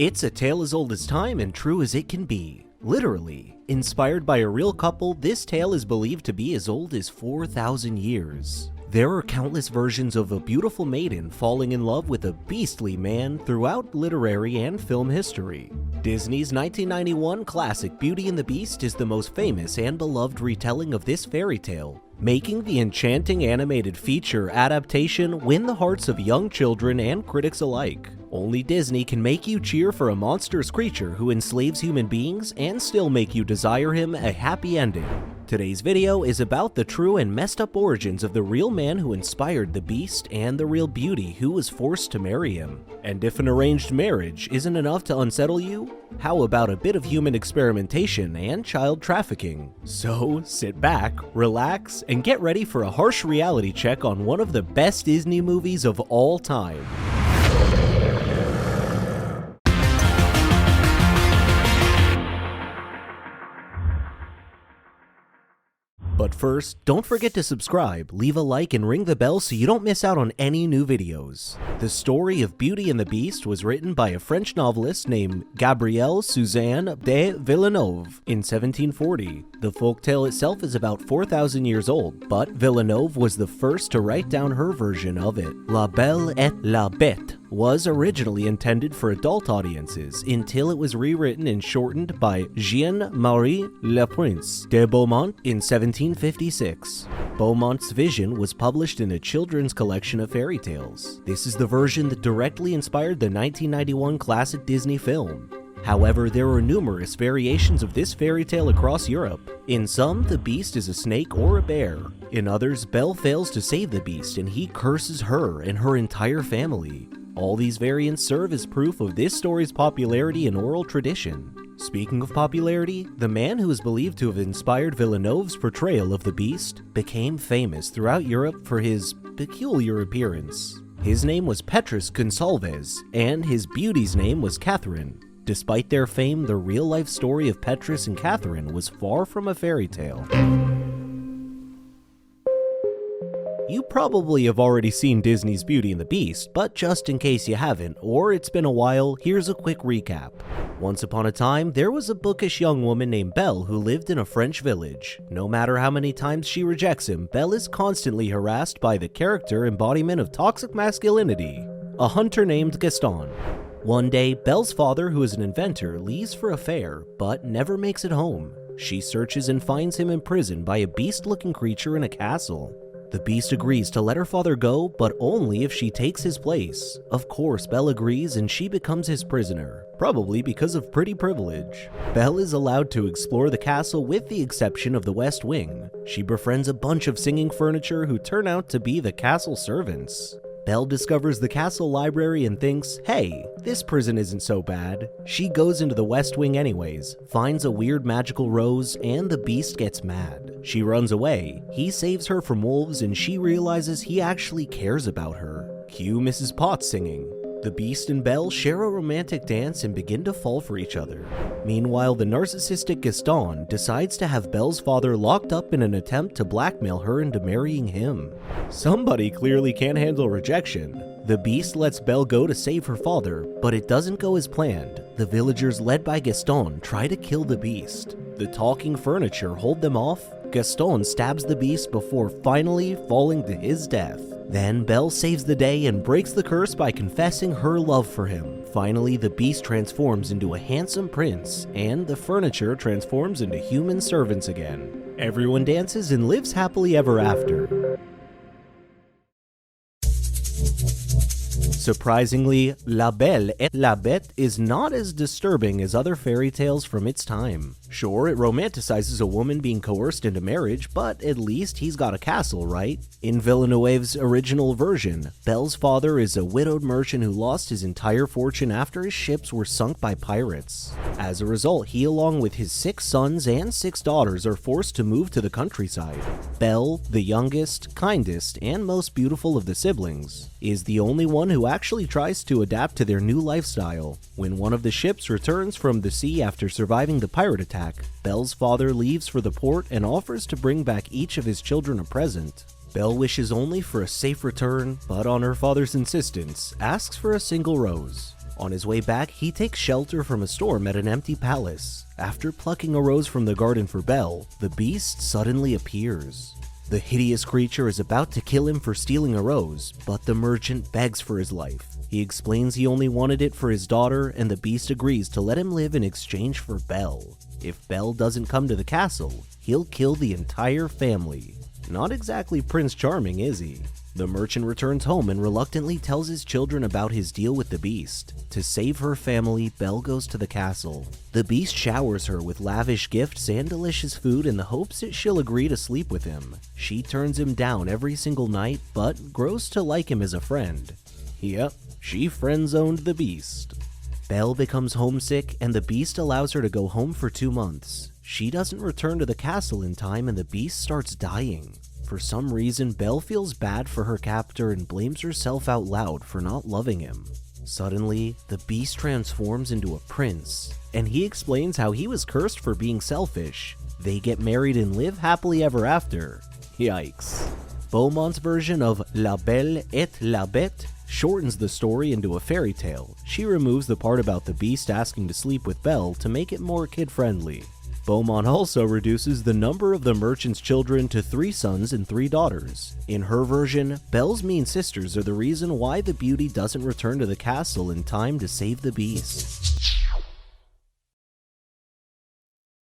It's a tale as old as time and true as it can be. Literally. Inspired by a real couple, this tale is believed to be as old as 4,000 years. There are countless versions of a beautiful maiden falling in love with a beastly man throughout literary and film history. Disney's 1991 classic Beauty and the Beast is the most famous and beloved retelling of this fairy tale, making the enchanting animated feature adaptation win the hearts of young children and critics alike. Only Disney can make you cheer for a monstrous creature who enslaves human beings and still make you desire him a happy ending. Today's video is about the true and messed up origins of the real man who inspired the Beast and the real beauty who was forced to marry him. And if an arranged marriage isn't enough to unsettle you, how about a bit of human experimentation and child trafficking? So sit back, relax, and get ready for a harsh reality check on one of the best Disney movies of all time. But first, don't forget to subscribe, leave a like, and ring the bell so you don't miss out on any new videos. The story of Beauty and the Beast was written by a French novelist named Gabrielle Suzanne de Villeneuve in 1740. The folktale itself is about 4,000 years old, but Villeneuve was the first to write down her version of it. La Belle et la Bête was originally intended for adult audiences until it was rewritten and shortened by Jean-Marie Le Prince de Beaumont in 1756. Beaumont's vision was published in a children's collection of fairy tales. This is the version that directly inspired the 1991 classic Disney film. However, there are numerous variations of this fairy tale across Europe. In some, the Beast is a snake or a bear. In others, Belle fails to save the Beast and he curses her and her entire family. All these variants serve as proof of this story's popularity in oral tradition. Speaking of popularity, the man who is believed to have inspired Villeneuve's portrayal of the Beast became famous throughout Europe for his peculiar appearance. His name was Petrus Gonsalves, and his beauty's name was Catherine. Despite their fame, the real-life story of Petrus and Catherine was far from a fairy tale. You probably have already seen Disney's Beauty and the Beast, but just in case you haven't, or it's been a while, here's a quick recap. Once upon a time, there was a bookish young woman named Belle who lived in a French village. No matter how many times she rejects him, Belle is constantly harassed by the character embodiment of toxic masculinity, a hunter named Gaston. One day, Belle's father, who is an inventor, leaves for a fair, but never makes it home. She searches and finds him imprisoned by a beast-looking creature in a castle. The Beast agrees to let her father go, but only if she takes his place. Of course, Belle agrees and she becomes his prisoner, probably because of pretty privilege. Belle is allowed to explore the castle with the exception of the West Wing. She befriends a bunch of singing furniture who turn out to be the castle servants. Belle discovers the castle library and thinks, hey, this prison isn't so bad. She goes into the West Wing anyways, finds a weird magical rose, and the Beast gets mad. She runs away, he saves her from wolves, and she realizes he actually cares about her. Cue Mrs. Potts singing. The Beast and Belle share a romantic dance and begin to fall for each other. Meanwhile, the narcissistic Gaston decides to have Belle's father locked up in an attempt to blackmail her into marrying him. Somebody clearly can't handle rejection. The Beast lets Belle go to save her father, but it doesn't go as planned. The villagers led by Gaston try to kill the Beast. The talking furniture hold them off. Gaston stabs the Beast before finally falling to his death. Then Belle saves the day and breaks the curse by confessing her love for him. Finally, the Beast transforms into a handsome prince, and the furniture transforms into human servants again. Everyone dances and lives happily ever after. Surprisingly, La Belle et la Bête is not as disturbing as other fairy tales from its time. Sure, it romanticizes a woman being coerced into marriage, but at least he's got a castle, right? In Villeneuve's original version, Belle's father is a widowed merchant who lost his entire fortune after his ships were sunk by pirates. As a result, he along with his 6 sons and 6 daughters are forced to move to the countryside. Belle, the youngest, kindest, and most beautiful of the siblings, is the only one who actually tries to adapt to their new lifestyle. When one of the ships returns from the sea after surviving the pirate attack, Belle's father leaves for the port and offers to bring back each of his children a present. Belle wishes only for a safe return, but on her father's insistence, asks for a single rose. On his way back, he takes shelter from a storm at an empty palace. After plucking a rose from the garden for Belle, the beast suddenly appears. The hideous creature is about to kill him for stealing a rose, but the merchant begs for his life. He explains he only wanted it for his daughter, and the beast agrees to let him live in exchange for Belle. If Belle doesn't come to the castle, he'll kill the entire family. Not exactly Prince Charming, is he? The merchant returns home and reluctantly tells his children about his deal with the beast. To save her family, Belle goes to the castle. The beast showers her with lavish gifts and delicious food in the hopes that she'll agree to sleep with him. She turns him down every single night, but grows to like him as a friend. Yep, she friend-zoned the beast. Belle becomes homesick, and the beast allows her to go home for 2 months. She doesn't return to the castle in time, and the beast starts dying. For some reason, Belle feels bad for her captor and blames herself out loud for not loving him. Suddenly, the beast transforms into a prince, and he explains how he was cursed for being selfish. They get married and live happily ever after. Yikes. Beaumont's version of La Belle et la Bête shortens the story into a fairy tale. She removes the part about the beast asking to sleep with Belle to make it more kid-friendly. Beaumont also reduces the number of the merchant's children to 3 sons and 3 daughters. In her version, Belle's mean sisters are the reason why the beauty doesn't return to the castle in time to save the beast.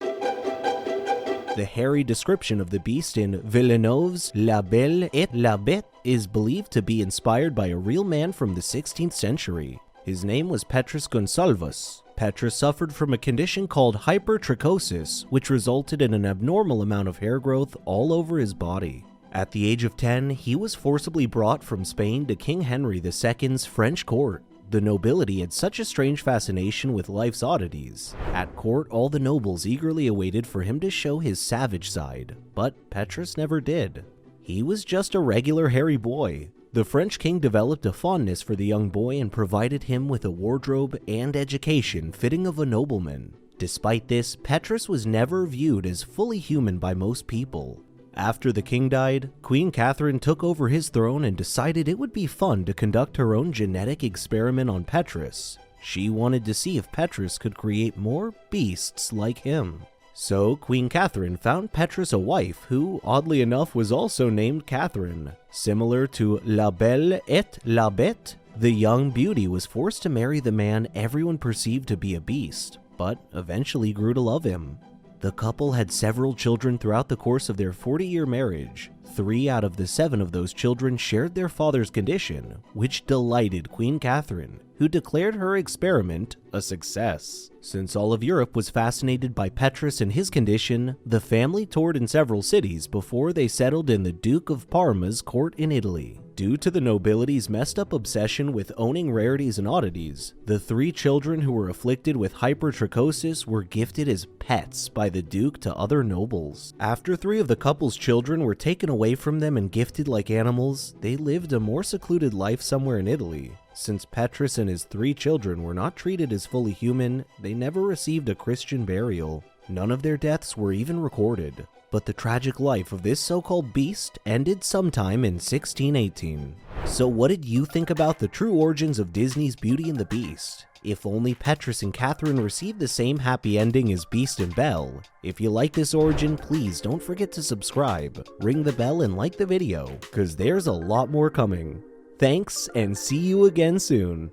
The hairy description of the beast in Villeneuve's La Belle et la Bête is believed to be inspired by a real man from the 16th century. His name was Petrus Gonsalvus. Petrus suffered from a condition called hypertrichosis, which resulted in an abnormal amount of hair growth all over his body. At the age of 10, he was forcibly brought from Spain to King Henry II's French court. The nobility had such a strange fascination with life's oddities. At court, all the nobles eagerly awaited for him to show his savage side, but Petrus never did. He was just a regular hairy boy. The French king developed a fondness for the young boy and provided him with a wardrobe and education fitting of a nobleman. Despite this, Petrus was never viewed as fully human by most people. After the king died, Queen Catherine took over his throne and decided it would be fun to conduct her own genetic experiment on Petrus. She wanted to see if Petrus could create more beasts like him. So Queen Catherine found Petrus a wife who, oddly enough, was also named Catherine. Similar to La Belle et la Bête, the young beauty was forced to marry the man everyone perceived to be a beast, but eventually grew to love him. The couple had several children throughout the course of their 40-year marriage. 3 out of the 7 of those children shared their father's condition, which delighted Queen Catherine, who declared her experiment a success. Since all of Europe was fascinated by Petrus and his condition, the family toured in several cities before they settled in the Duke of Parma's court in Italy. Due to the nobility's messed up obsession with owning rarities and oddities, the 3 children who were afflicted with hypertrichosis were gifted as pets by the Duke to other nobles. After 3 of the couple's children were taken away from them and gifted like animals, they lived a more secluded life somewhere in Italy. Since Petrus and his 3 children were not treated as fully human, they never received a Christian burial. None of their deaths were even recorded. But the tragic life of this so-called beast ended sometime in 1618. So what did you think about the true origins of Disney's Beauty and the Beast? If only Petrus and Catherine received the same happy ending as Beast and Belle. If you like this origin, please don't forget to subscribe, ring the bell, and like the video, cause there's a lot more coming. Thanks, and see you again soon.